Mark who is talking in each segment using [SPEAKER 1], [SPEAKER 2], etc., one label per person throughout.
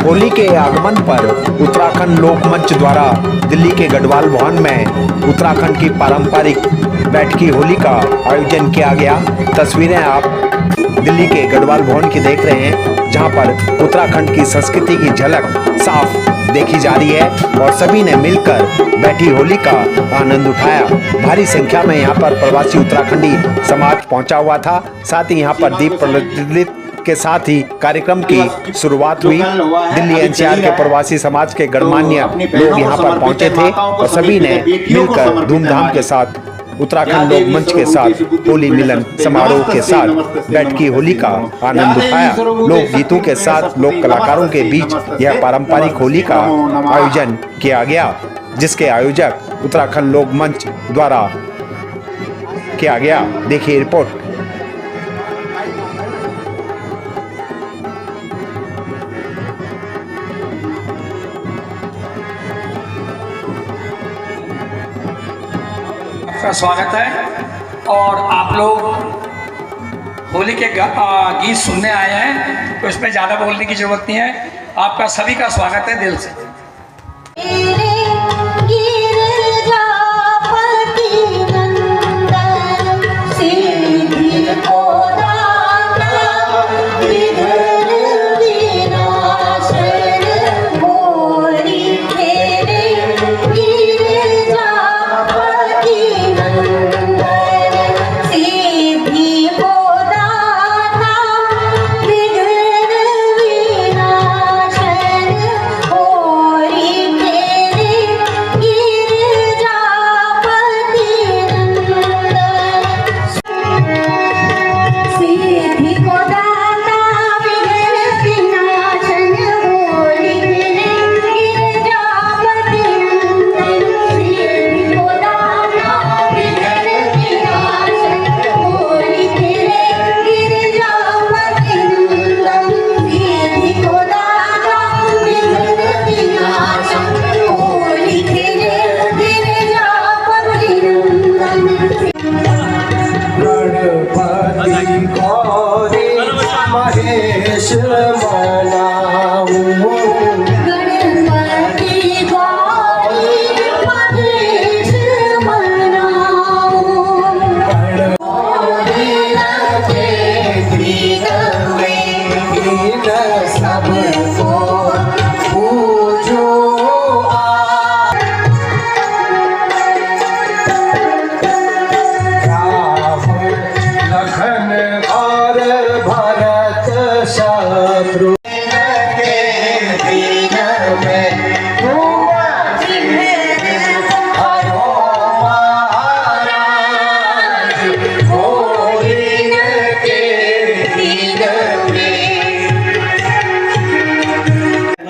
[SPEAKER 1] होली के आगमन पर उत्तराखंड लोक मंच द्वारा दिल्ली के गढ़वाल भवन में उत्तराखंड की पारंपरिक बैठकी होली का आयोजन किया गया। तस्वीरें आप दिल्ली के गढ़वाल भवन की देख रहे हैं, जहां पर उत्तराखंड की संस्कृति की झलक साफ देखी जा रही है और सभी ने मिलकर बैठी होली का आनंद उठाया। भारी संख्या में यहां पर प्रवासी उत्तराखंडी समाज पहुंचा हुआ था। साथ ही यहां पर दीप प्रज्वलित के साथ ही कार्यक्रम की शुरुआत हुई। दिल्ली एनसीआर के प्रवासी समाज के गणमान्य लोग यहां पर पहुंचे थे और सभी ने मिलकर धूमधाम के साथ उत्तराखंड लोक मंच के साथ होली मिलन समारोह के साथ बैठकी होली का आनंद उठाया। लोक गीतों के साथ लोक कलाकारों के बीच यह पारंपरिक होली का आयोजन किया गया, जिसके आयोजक उत्तराखंड लोक मंच द्वारा किया गया। देखिए रिपोर्ट।
[SPEAKER 2] का स्वागत है और आप लोग होली के गीत सुनने आए हैं, तो इसमें ज़्यादा बोलने की जरूरत नहीं है। आपका सभी का स्वागत है दिल से।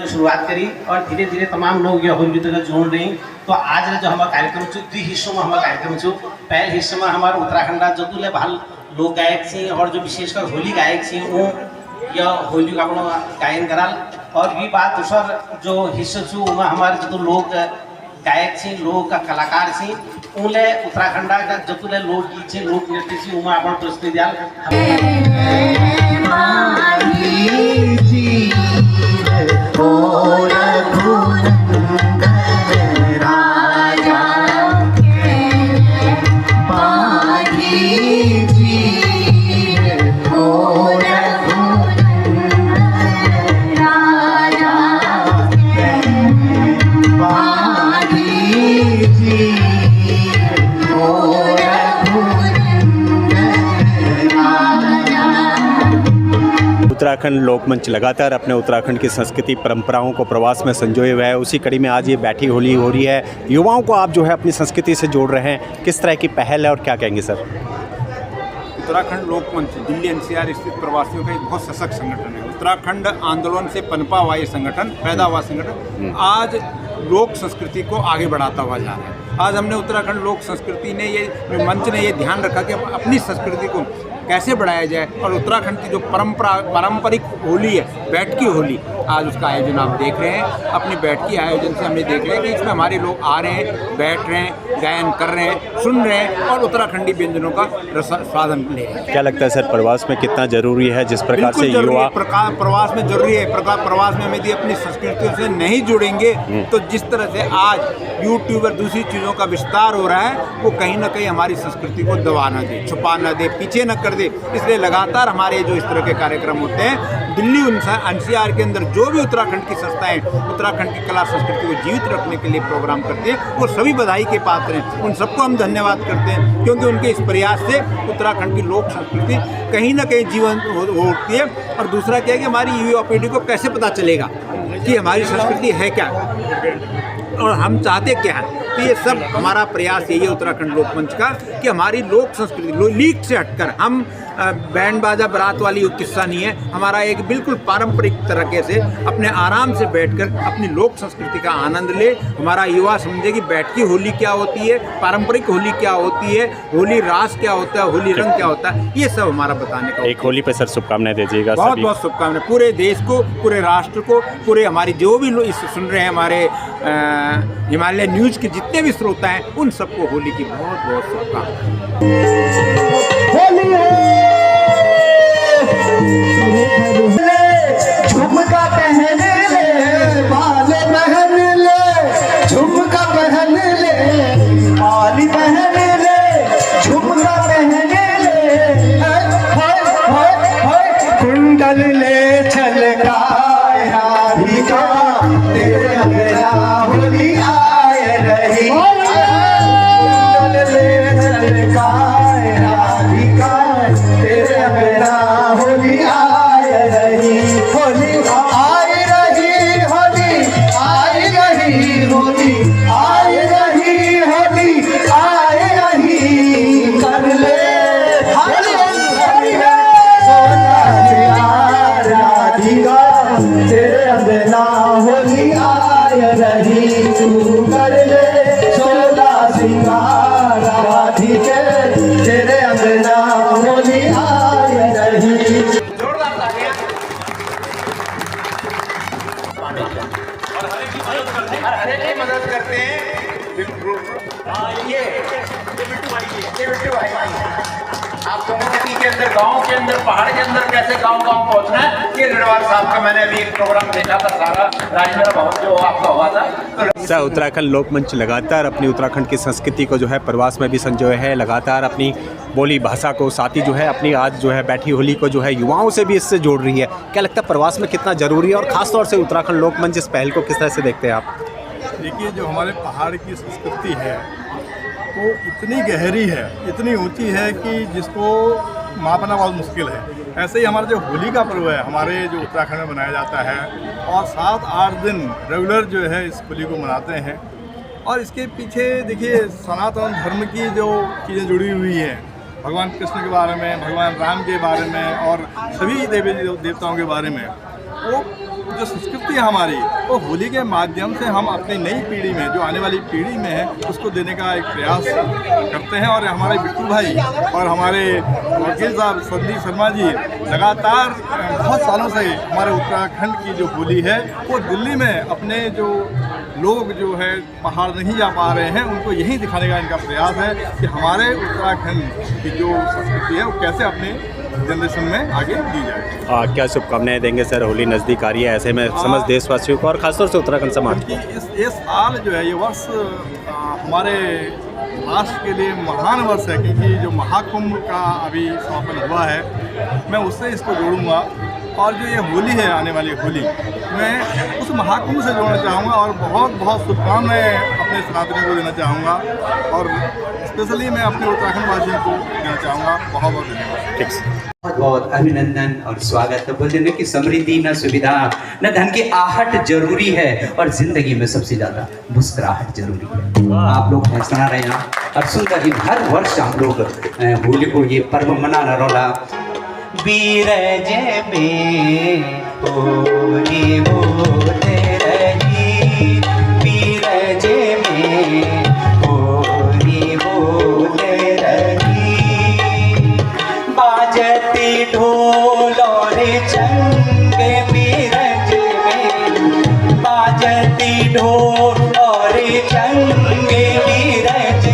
[SPEAKER 3] शुरुआत करी और धीरे धीरे तमाम लोग यह होली तक जोड़ रही। तो आज जो हमारा कार्यक्रम दो हिस्सों में हमारा कार्यक्रम पहले हिस्से में हमारे उत्तराखंड जदुले भाल लोक गायक से और जो विशेषकर होली गायक से वो यह होली का अपना गायन कराल। और ये बात दूसर जो हिस्सा छू वहाँ हमारे जो लोग गायक से लोग कलाकार से उनले उत्तराखंड का जतुले लोकगीत से लोक नृत्य से वहाँ अपन प्रस्तुति दियाल।
[SPEAKER 1] उत्तराखंड लोकमंच लगातार अपने उत्तराखंड की संस्कृति परंपराओं को प्रवास में संजोए हुए है। उसी कड़ी में आज ये बैठी होली हो रही है। युवाओं को आप जो है अपनी संस्कृति से जोड़ रहे हैं, किस तरह की पहल है और क्या कहेंगे सर?
[SPEAKER 4] उत्तराखंड लोकमंच दिल्ली एनसीआर स्थित प्रवासियों का एक बहुत सशक्त संगठन है। उत्तराखंड आंदोलन से पनपा हुआ ये संगठन, पैदा हुआ संगठन आज लोक संस्कृति को आगे बढ़ाता हुआ जा रहा है। आज हमने उत्तराखंड लोक संस्कृति ने ये मंच ने ये ध्यान रखा कि अपनी संस्कृति को कैसे बढ़ाया जाए और उत्तराखंड की जो पारंपरिक होली है, बैठकी होली, आज उसका आयोजन आप देख रहे हैं। अपनी बैठकी आयोजन से हमने देख रहे हैं कि इसमें हमारे लोग आ रहे हैं, बैठ रहे हैं, गायन कर रहे हैं, सुन रहे हैं और उत्तराखंडी व्यंजनों का स्वादन ले रहे हैं।
[SPEAKER 5] क्या लगता है सर, प्रवास में कितना जरूरी है, जिस प्रकार से युवा
[SPEAKER 4] प्रवास में जरूरी है। प्रवास में यदि अपनी संस्कृति से नहीं जुड़ेंगे तो जिस तरह से आज यूट्यूब और दूसरी चीज़ों का विस्तार हो रहा है, वो कहीं ना कहीं हमारी संस्कृति को दबा ना दे, छुपा ना दे, पीछे न कर दे। इसलिए लगातार हमारे जो इस तरह के कार्यक्रम होते हैं, दिल्ली NCR के अंदर जो भी उत्तराखंड की संस्थाएं उत्तराखंड की कला संस्कृति को जीवित रखने के लिए प्रोग्राम करते हैं, वो सभी बधाई के पात्र हैं। उन सबको हम धन्यवाद करते हैं, क्योंकि उनके इस प्रयास से उत्तराखंड की लोक संस्कृति कहीं ना कहीं जीवन होती है। और दूसरा क्या है कि हमारी युवा पीढ़ी को कैसे पता चलेगा कि हमारी संस्कृति है क्या और हम चाहते क्या हैं। तो ये सब हमारा प्रयास यही है उत्तराखंड लोकमंच का, कि हमारी लोक संस्कृति लीक से हटकर, हम बैंड बाजा बारात वाली किस्सा नहीं है, हमारा एक बिल्कुल पारंपरिक तरीके से अपने आराम से बैठकर अपनी लोक संस्कृति का आनंद ले। हमारा युवा समझे कि बैठकी होली क्या होती है, पारंपरिक होली क्या होती है, होली रास क्या होता है, होली रंग क्या होता है, ये सब हमारा बताने का।
[SPEAKER 5] एक होली पे सर शुभकामनाएं दीजिएगा।
[SPEAKER 4] बहुत बहुत शुभकामनाएं पूरे देश को, पूरे राष्ट्र को, पूरे हमारी जो भी लोग इस सुन रहे हैं, हमारे हिमालय न्यूज़ के जितने भी श्रोता हैं, उन सबको होली की बहुत बहुत शुभकामनाएं।
[SPEAKER 6] झुमका पहन ले, बाल पहन ले, झुमका पहन ले, बाल पहन ले, झुमका पहन ले, कुंडल ले छलकाए राधिका, तेरे अंगना होली आए रही। कुंडल ले छलकाए राधिका, तेरे अंगना होली आए रही। होली आई रही, होली आई रही, होली आई रही, होली आई रही। कर ले राधिका, तेरे अंगना होली आए रही। तू कर ले सोला सिंगार राधिके, तेरे अंगना होली आए रही।
[SPEAKER 2] मदद करते हैं। ये बिट्टू भाई आप दोनों के पीछे अंदर, गांव के अंदर, पहाड़ के अंदर कैसे गांव पहुंचना है, ये रणवार साहब का मैंने अभी एक प्रोग्राम देखा था, सारा राजेंद्र भवन जो आपका हुआ था।
[SPEAKER 5] सर, उत्तराखंड लोकमंच लगातार अपनी उत्तराखंड की संस्कृति को जो है प्रवास में भी संजोए है, लगातार अपनी बोली भाषा को, साथ ही जो है अपनी आज जो है बैठी होली को जो है युवाओं से भी इससे जोड़ रही है। क्या लगता है प्रवास में कितना ज़रूरी है, और ख़ासतौर से उत्तराखंड लोकमंच इस पहल को किस तरह से देखते हैं आप?
[SPEAKER 7] देखिए, जो हमारे पहाड़ की संस्कृति है वो इतनी गहरी है, इतनी ऊंची है कि जिसको मापना बहुत मुश्किल है। ऐसे ही हमारा जो होली का पर्व है हमारे जो उत्तराखंड में मनाया जाता है, और 7-8 दिन रेगुलर जो है इस होली को मनाते हैं। और इसके पीछे देखिए सनातन धर्म की जो चीज़ें जुड़ी हुई हैं, भगवान कृष्ण के बारे में, भगवान राम के बारे में और सभी देवी देवताओं के बारे में, वो जो संस्कृति है हमारी, वो होली के माध्यम से हम अपनी नई पीढ़ी में, जो आने वाली पीढ़ी में है, उसको देने का एक प्रयास करते हैं। और हमारे बिट्टू भाई और हमारे वकील साहब संदीप शर्मा जी लगातार बहुत सालों से हमारे उत्तराखंड की जो होली है वो दिल्ली में अपने जो लोग जो है पहाड़ नहीं जा पा रहे हैं, उनको यही दिखाने का इनका प्रयास है कि हमारे उत्तराखंड की जो संस्कृति है वो कैसे अपने जनरेशन में आगे दी जाए।
[SPEAKER 5] क्या शुभकामनाएं देंगे सर? होली नज़दीक आ रही है, ऐसे में समझ देशवासियों को और खासतौर से उत्तराखंड समाज को
[SPEAKER 7] इस साल जो है, ये वर्ष हमारे राष्ट्र के लिए महान वर्ष है, क्योंकि जो महाकुंभ का अभी समापन हुआ है, मैं उससे इसको जोड़ूंगा। और जो ये होली है, आने वाली होली, मैं उस महाकुंभ से जोड़ना चाहूँगा और बहुत बहुत शुभकामनाएं अपने सनातनियों को देना चाहूँगा, और स्पेशली मैं अपने उत्तराखंड वासियों को देना चाहूँगा। बहुत बहुत धन्यवाद।
[SPEAKER 8] बहुत बहुत अभिनंदन और स्वागत है। बोलते हैं कि समृद्धि न सुविधा न धन की आहट जरूरी है, और जिंदगी में सबसे ज्यादा मुस्कुराहट जरूरी है। आप लोग सुना रहे हैं और सुन रहे, हर वर्ष हम लोग होली को ये पर्व मनाना रोला। बीरज में होली बोलते रही, बीरज में होली बोलते रही, बाजती ढोल और चंगे बीरज में, बाजती ढोल और चंगे बीरज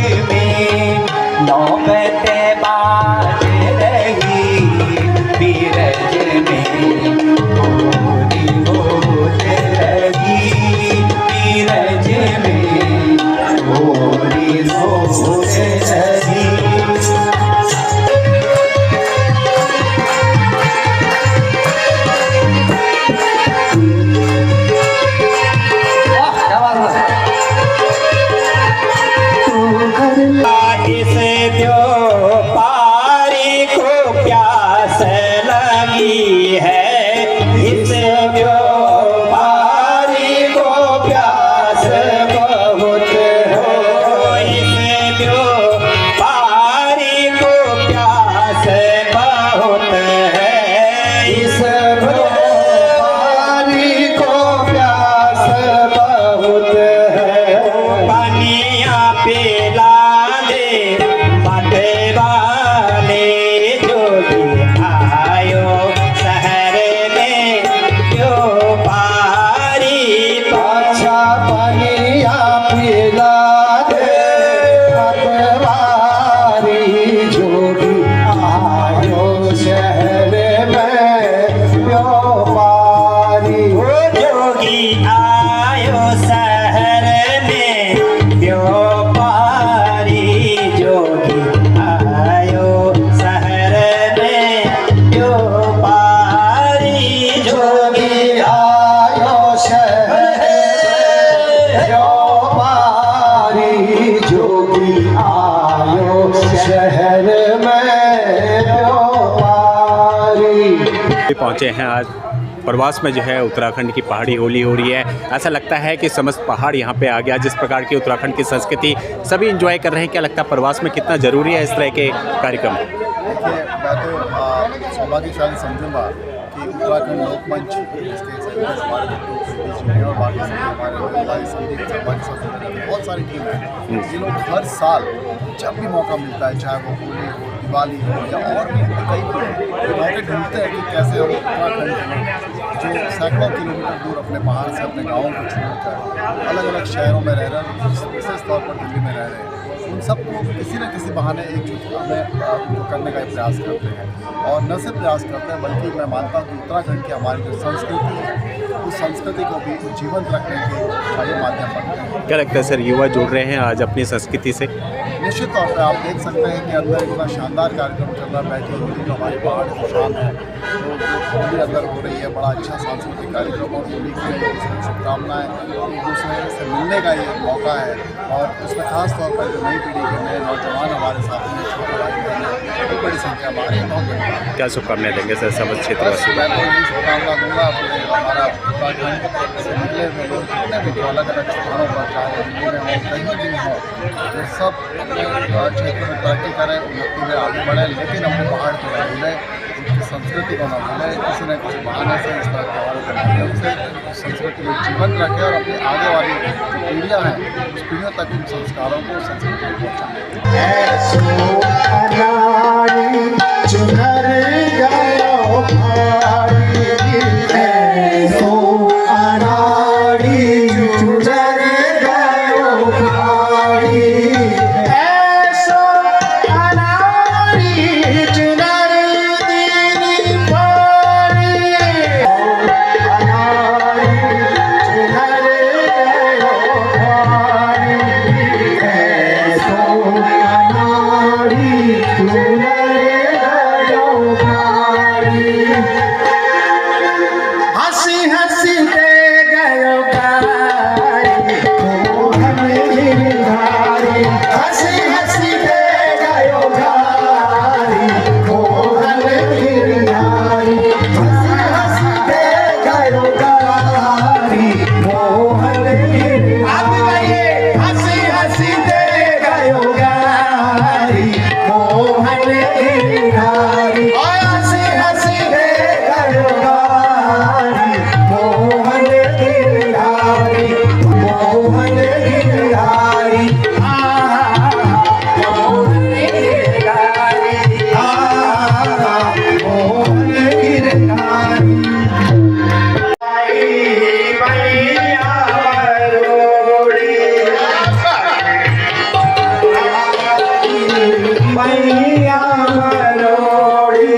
[SPEAKER 6] जोगी आयो शहर में व्यापारी
[SPEAKER 9] जोगी आयो शहर में व्यापारी जोगी आयो शहर में व्यापारी
[SPEAKER 6] जोगी आयो शहर व्यापारी जोगी आयो शहर में व्यापारी
[SPEAKER 5] पहुँचे हैं आज प्रवास में जो है उत्तराखंड की पहाड़ी होली हो रही है। ऐसा लगता है कि समस्त पहाड़ यहाँ पे आ गया। जिस प्रकार की उत्तराखंड की संस्कृति सभी एंजॉय कर रहे हैं, क्या लगता है प्रवास में कितना ज़रूरी है इस तरह के कार्यक्रम?
[SPEAKER 7] देखिए, मैं तो सौभाग्यशाली समझूंगा कि उत्तराखंड लोकमंच जिसके हमारे और बाकी हमारे संदीप बहुत सारी टीम है, ये लोग हर साल जब भी मौका मिलता है, चाहे वो होली हो, दिवाली हो या और भी कई मौके ढूंढते हैं कि कैसे हम उत्तराखंड जो सैकड़ों किलोमीटर दूर अपने पहाड़ से अपने गाँव को छोड़कर अलग अलग शहरों में रह रहे हैं, विशेष तौर पर दिल्ली में रह रहे हैं, उन सबको किसी न किसी बहाने एकजुट करने का प्रयास करते हैं। और न सिर्फ प्रयास करते हैं बल्कि मैं मानता हूँ कि उत्तराखंड की हमारी जो संस्कृति है उस संस्कृति को भी जीवंत रखने के ये माध्यम बनते हैं।
[SPEAKER 5] क्या लगता है सर, युवा जुड़ रहे हैं आज अपनी संस्कृति से?
[SPEAKER 7] निश्चित तौर पर आप देख सकते हैं कि अंदर इतना शानदार कार्यक्रम चल रहा है, बैठी होली जो हमारी पहाड़ की शान है, तो होली अंदर हो रही है, बड़ा अच्छा सांस्कृतिक कार्यक्रम और होली की शुभकामनाएँ, एक दूसरे से मिलने का ये मौका है। और उसमें खास तौर पर जो नई पीढ़ी के नए नौजवान हमारे साथ में छोटे भाई बहुत बड़ी संख्या में आ रही है, बहुत बड़ी।
[SPEAKER 5] क्या शुभकामनाएं देंगे सर समस्त क्षेत्रवासियों को?
[SPEAKER 7] मैं तो यही शुभकामना दूंगा अपने हमारा उत्तराखंड से निकले हुए लोग जितने भी जो अलग अलग स्थानों पर चाहे दिल्ली में हों कहीं भी हों, वो सब अपने क्षेत्र में तरक्की करें, उन्नति में आगे बढ़ें, लेकिन अपने पहाड़ को न भूलें, उनकी संस्कृति को न भूलें, किसी न किसी बहाने से इस तरह त्योहारों के माध्यम से संस्कृति को जीवंत रखें और अपनी आगे वाली जो पीढ़ियाँ हैं उस पीढ़ियों तक इन संस्कारों को संस्कृति को पहुँचाएं।
[SPEAKER 6] चुनर गयो भारी ऐसो अनाड़ी चुनर गयो भारी ऐसो अनाड़ी चुनर दीनी भारी अनाड़ी चुनर गयो भारी ऐसो अनाड़ी चुनर हंसी हंसी दे गयो गारी मोहन गिरधारी हंसी हंसी दे गयो गारी मोहन गिरधारी हंसी हंसी दे गयो गारी मोहन गिरधारी हंसी हंसी दे गयो गारी मोहन गिरधारी हंसी हंसी दे गयो गारी मोहन गिरधारी मोहन गिरधारी मोहन गिरधारी मोहन गिरधारी मैया रोड़ी मैया रोड़ी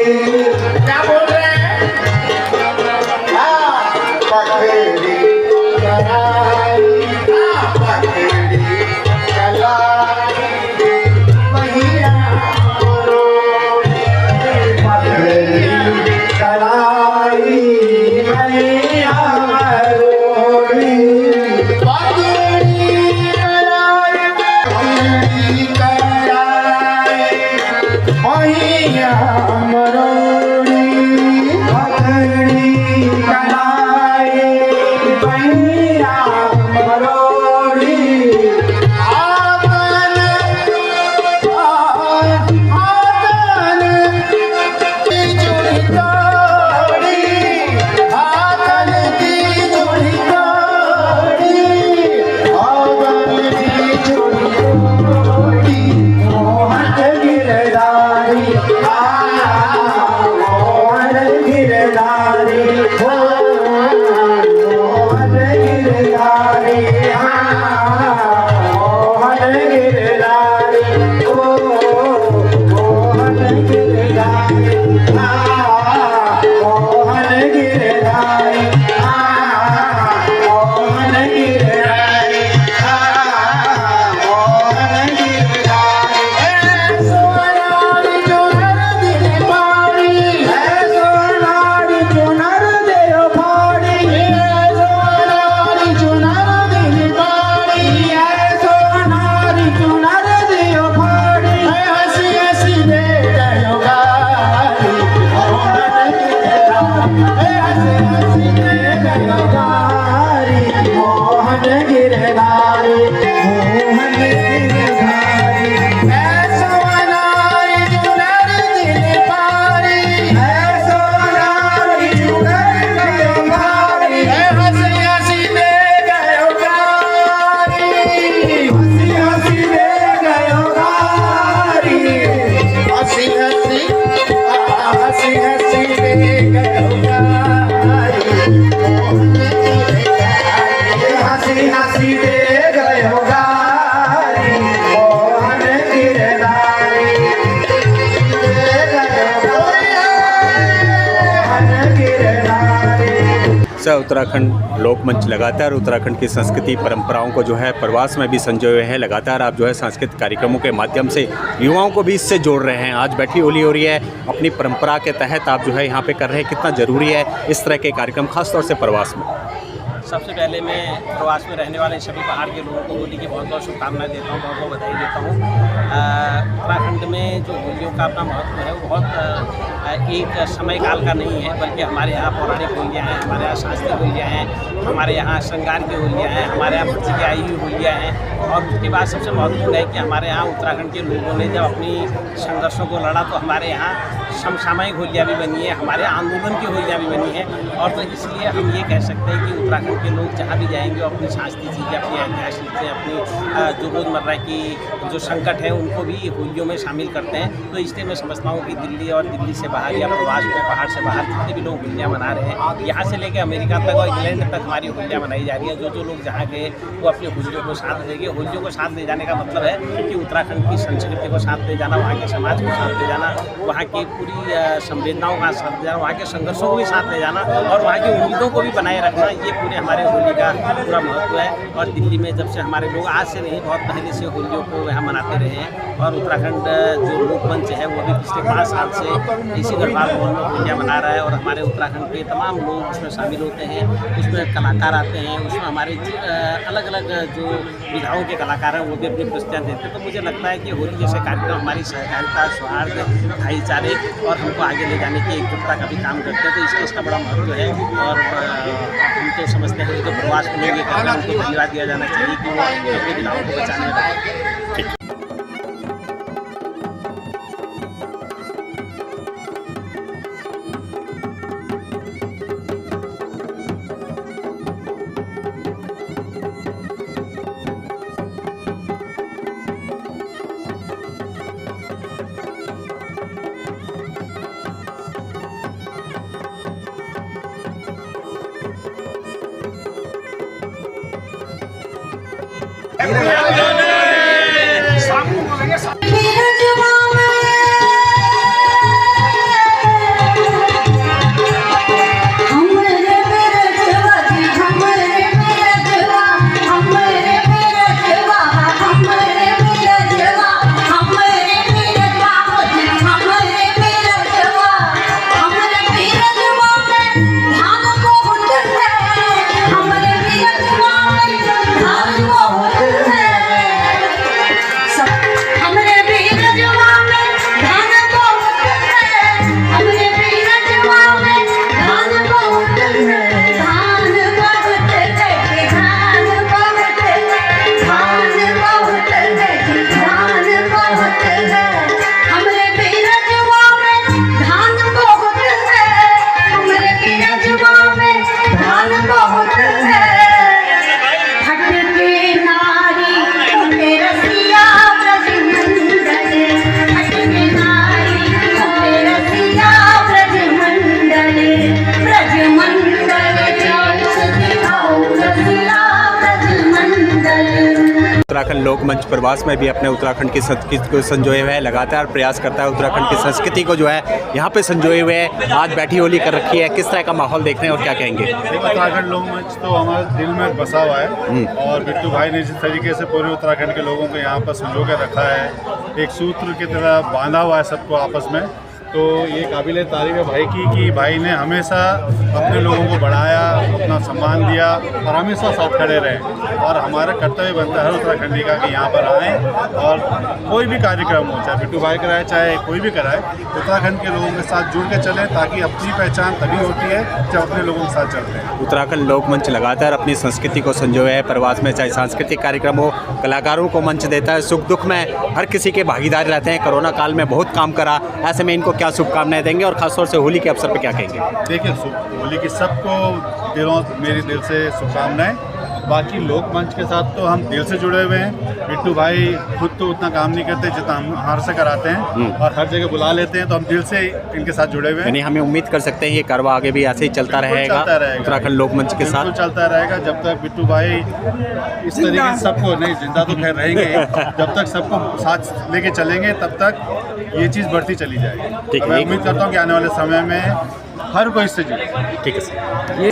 [SPEAKER 6] क्या बोल रहे हैं? पखेड़ी कलाई पखेड़ी कलाई मैया रोड़ी पखेड़ी कलाई मैया रोड़ी पखेड़ी कलाई पखेड़ी कलाई मैया मरोड़ी पगड़ी कलाई मैया मरोड़ी आंगन आंगन की जुड़ी तोड़ी आंगन की जुड़ी तोड़ी आंगन की जुड़ी तोड़ी मोहन गिरधारी मोहन गिरधारी
[SPEAKER 5] अच्छा, उत्तराखंड लोकमंच लगातार उत्तराखंड की संस्कृति परंपराओं को जो है प्रवास में भी संजोए हुए हैं। लगातार आप जो है सांस्कृतिक कार्यक्रमों के माध्यम से युवाओं को भी इससे जोड़ रहे हैं। आज बैठी होली हो रही है, अपनी परंपरा के तहत आप जो है यहाँ पे कर रहे हैं। कितना ज़रूरी है इस तरह के कार्यक्रम, खासतौर से प्रवास में?
[SPEAKER 3] सबसे पहले मैं प्रवास में रहने वाले सभी पहाड़ के लोगों को होली की बहुत बहुत शुभकामनाएं देता हूँ, बहुत बहुत बधाई देता हूँ। उत्तराखंड में जो होलियों का अपना महत्व है वो बहुत एक समय काल का नहीं है, बल्कि हमारे यहाँ पौराणिक होलियाँ हैं, हमारे यहाँ शास्त्रीय होलियाँ हैं, हमारे यहाँ श्रृंगार की होलियाँ हैं, हमारे यहाँ भक्ति की आई हुई होलियाँ हैं। और उसके बाद सबसे महत्वपूर्ण है कि हमारे यहाँ उत्तराखंड के लोगों ने जब अपनी संघर्षों को लड़ा तो हमारे यहाँ समसामयिक होलियाँ भी बनी है, हमारे आंदोलन की होलियाँ भी बनी है। और तो इसलिए हम ये कह सकते हैं कि उत्तराखंड के लोग जहाँ भी जाएंगे अपनी शास्त्रीय चीज़ें, अपनी ऐतिहासिक चीज़ें, अपनी जो रोज़मर्रा की जो संकट है उनको भी होलियों में शामिल करते हैं। तो इसलिए मैं समझता हूँ कि दिल्ली और दिल्ली से बाहर या प्रवास में पहाड़ से बाहर जितने भी लोग होलियाँ मना रहे हैं, यहाँ से लेकर अमेरिका तक और इंग्लैंड तक हमारी होलियाँ मनाई जा रही है। जो लोग जहाँ गए वो अपनी होलियों को साथ देंगे। होलियों को साथ ले जाने का मतलब है कि उत्तराखंड की संस्कृति को साथ ले जाना, वहाँ के समाज को साथ ले जाना, वहाँ की पूरी संवेदनाओं का साथ ले जाना, वहाँ के संघर्षों को भी साथ ले जाना और वहाँ की उम्मीदों को भी बनाए रखना। ये पूरे हमारे होली का पूरा महत्व है। और दिल्ली में जब से हमारे लोग आज से नहीं बहुत पहले से होलियों को यहाँ मनाते रहे हैं। और उत्तराखंड जो लोकमंच है वो भी पिछले 5 साल से इसी दरबार भवन में होलियाँ मना रहा है। और हमारे उत्तराखंड के तमाम लोग उसमें शामिल होते हैं, उसमें कलाकार आते हैं, उसमें हमारे अलग अलग जो विधाओं के कलाकार हैं वो भी अपनी प्रस्तुतियाँ देते हैं। तो मुझे लगता है कि होली जैसे कार्यक्रम हमारी सहकारिता, सौहार्द, भाईचारे और हमको आगे ले जाने की एकजुटता का भी काम करते हैं। तो इसलिए इसका बड़ा महत्व है। और हम तो समझते हैं कि जो प्रवास में लोग ये कर रहे हैं उनको धन्यवाद दिया जाना चाहिए कि वो अपनी विधाओं को बचाने में लगे।
[SPEAKER 5] उत्तराखंड लोकमंच प्रवास में भी अपने उत्तराखंड की संस्कृति को संजोए हुए है, लगातार प्रयास करता है उत्तराखंड की संस्कृति को जो है यहाँ पे संजोए हुए है। आज बैठी होली कर रखी है, किस तरह का माहौल देख रहे हैं और क्या कहेंगे?
[SPEAKER 7] उत्तराखंड लोकमंच तो हमारे दिल में बसा हुआ है और बिट्टू भाई ने जिस तरीके से पूरे उत्तराखंड के लोगों को यहाँ पर संजो के रखा है, एक सूत्र की तरह बांधा हुआ है सबको आपस में, तो ये काबिल तारीफ है भाई की कि भाई ने हमेशा अपने लोगों को बढ़ाया, अपना सम्मान दिया और हमेशा साथ खड़े रहे। और हमारा कर्तव्य बनता है उत्तराखंडी का कि यहाँ पर आएँ और कोई भी कार्यक्रम हो, चाहे बिट्टू भाई कराए चाहे कोई भी कराए, उत्तराखंड के लोगों के साथ जुड़ के चलें, ताकि अपनी पहचान तभी होती है जब अपने लोगों के साथ चलते हैं।
[SPEAKER 5] उत्तराखंड लोकमंच लगातार अपनी संस्कृति को संजोए है प्रवास में, चाहे सांस्कृतिक कार्यक्रम हो, कलाकारों को मंच देता है, सुख दुख में हर किसी के भागीदार रहते हैं। कोरोना काल में बहुत काम करा, ऐसे में इनको क्या शुभकामनाएं देंगे और खासतौर से होली के अवसर पर क्या कहेंगे?
[SPEAKER 7] देखिए, होली की सबको मेरे दिल से शुभकामनाएं। बाकी लोकमंच के साथ तो हम दिल से जुड़े हुए हैं। बिट्टू भाई खुद तो उतना काम नहीं करते जितना हम हमारे से कराते हैं और हर जगह बुला लेते हैं, तो हम दिल से इनके साथ जुड़े हुए हैं।
[SPEAKER 5] यानी हमें उम्मीद कर सकते हैं ये कार्रवाई आगे भी ऐसे ही चलता रहेगा उत्तराखंड लोकमंच के साथ
[SPEAKER 7] चलता रहेगा जब तक बिट्टू भाई इस तरीके से सबको नहीं, जिंदा तो खैर रहेंगे, जब तक सबको साथ लेके चलेंगे तब तक ये चीज़ बढ़ती चली जाएगी। मैं उम्मीद करता हूँ कि आने वाले समय में हर कोई इससे जुड़े।
[SPEAKER 5] ठीक है सर।
[SPEAKER 9] ले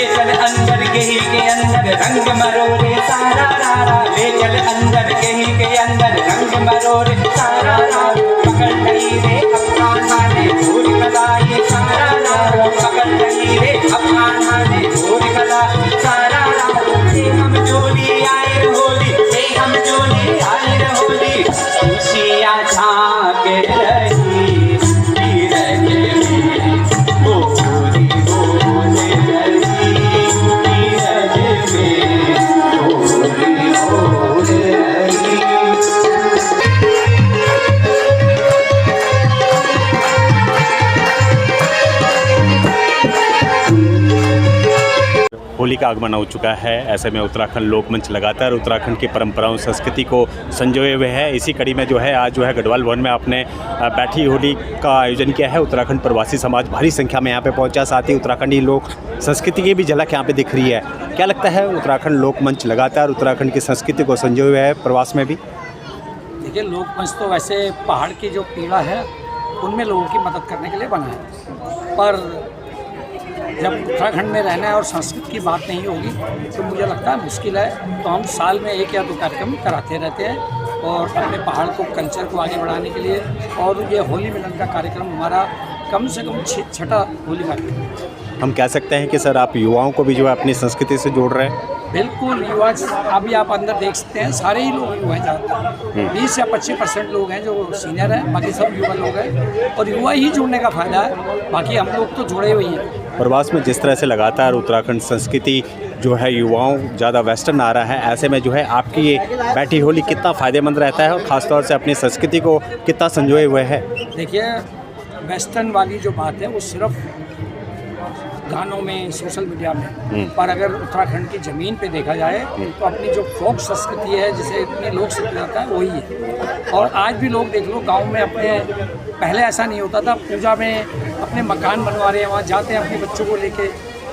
[SPEAKER 9] चल अंदर के ही के अंदर रंग मरोरे सारा रारा, ले चल अंदर के ही के अंदर रंग मरोरे सारा रारा, पकड़ नहीं रे अपना नाने भूल कला ये सारा रारा, पकड़ नहीं रे अपना नाने भूल कला सारा रारा, हे हम जोली आए होली, हे हम जोली आए होली, खुशियाँ झांक रही
[SPEAKER 5] होली का आगमन हो चुका है। ऐसे में उत्तराखंड लोकमंच लगातार उत्तराखंड की परंपराओं संस्कृति को संजोए हुए है। इसी कड़ी में जो है आज जो है गढ़वाल भवन में आपने बैठी होली का आयोजन किया है। उत्तराखंड प्रवासी समाज भारी संख्या में यहाँ पे पहुँचा, साथ ही उत्तराखंडी लोक संस्कृति की भी झलक यहाँ पे दिख रही है। क्या लगता है उत्तराखंड लोकमंच लगातार उत्तराखंड की संस्कृति को संजोए हुए है प्रवास में भी?
[SPEAKER 10] देखिए, लोकमंच तो वैसे पहाड़ की जो पीड़ा है उनमें लोगों की मदद करने के लिए बना है, पर जब उत्तराखंड में रहना है और संस्कृत की बात नहीं होगी तो मुझे लगता है मुश्किल है। तो हम साल में 1 या 2 कार्यक्रम कराते रहते हैं और अपने पहाड़ को, कल्चर को आगे बढ़ाने के लिए। और ये होली मिलन का कार्यक्रम हमारा कम से कम 6ठा होली कार्यक्रम।
[SPEAKER 5] हम कह सकते हैं कि सर आप युवाओं को भी जो है अपनी संस्कृति से जोड़ रहे हैं?
[SPEAKER 10] बिल्कुल, युवा अभी आप अंदर देख सकते हैं, सारे ही लोग युवा हैं ज़्यादातर, 20 या 25% लोग हैं जो सीनियर हैं, बाकी सब युवा लोग हैं। और युवा ही जुड़ने का फ़ायदा है, बाकी हम लोग तो जुड़े हुए हैं।
[SPEAKER 5] प्रवास में जिस तरह से लगातार उत्तराखंड संस्कृति जो है युवाओं ज़्यादा वेस्टर्न आ रहा है, ऐसे में जो है आपकी ये बैठी होली कितना फ़ायदेमंद रहता है और ख़ासतौर से अपनी संस्कृति को कितना संजोए हुए है?
[SPEAKER 10] देखिए, वेस्टर्न वाली जो बात है वो सिर्फ गानों में, सोशल मीडिया में, पर अगर उत्तराखंड की ज़मीन पे देखा जाए तो अपनी जो फोक संस्कृति है, जिसे इतने लोग से जाता है, वही है। और आज भी लोग देख लो, गांव में अपने, पहले ऐसा नहीं होता था, पूजा में अपने मकान बनवा रहे हैं, वहाँ जाते हैं अपने बच्चों को लेके,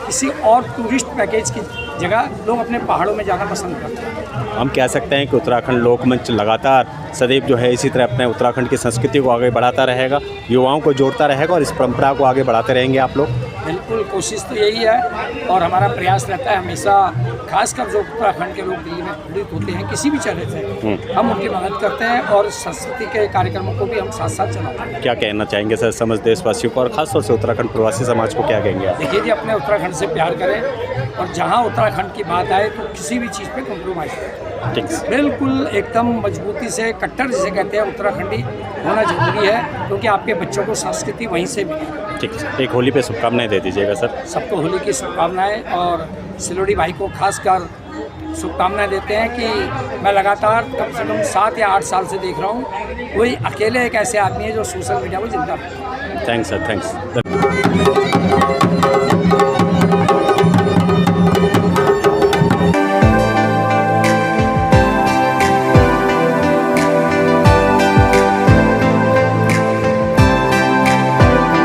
[SPEAKER 10] किसी और टूरिस्ट पैकेज की जगह लोग अपने पहाड़ों में जाना पसंद करते हैं।
[SPEAKER 5] हम कह सकते हैं कि उत्तराखंड लोकमंच लगातार सदैव जो है इसी तरह अपने उत्तराखंड की संस्कृति को आगे बढ़ाता रहेगा, युवाओं को जोड़ता रहेगा और इस परंपरा को आगे बढ़ाते रहेंगे आप लोग?
[SPEAKER 10] बिल्कुल, कोशिश तो यही है और हमारा प्रयास रहता है हमेशा, खासकर जो उत्तराखंड के लोग दिल्ली में पीड़ित होते हैं किसी भी तरह से, हम उनकी मदद करते हैं और संस्कृति के कार्यक्रमों को भी हम साथ साथ चलाते हैं।
[SPEAKER 5] क्या कहना चाहेंगे सर समझ देशवासियों को और खासतौर से उत्तराखंड प्रवासी समाज को क्या कहेंगे आप?
[SPEAKER 10] देखिए जी, अपने उत्तराखंड से प्यार करें और जहाँ उत्तराखंड की बात आए तो किसी भी चीज़ पे कॉम्प्रोमाइज़ करें। बिल्कुल एकदम मजबूती से, कट्टर जिसे कहते हैं, उत्तराखंडी होना जरूरी है, क्योंकि आपके बच्चों को संस्कृति वहीं से मिली।
[SPEAKER 5] ठीक है, एक होली पे शुभकामनाएं दे दीजिएगा सर।
[SPEAKER 10] सबको होली की शुभकामनाएं और सिलोड़ी भाई को खासकर शुभकामनाएं देते हैं कि मैं लगातार कम से कम 7 या 8 साल से देख रहा हूँ, वही अकेले एक ऐसे आदमी है जो सोशल मीडिया को जिंदा रखता है।
[SPEAKER 5] Thanks sir, thanks.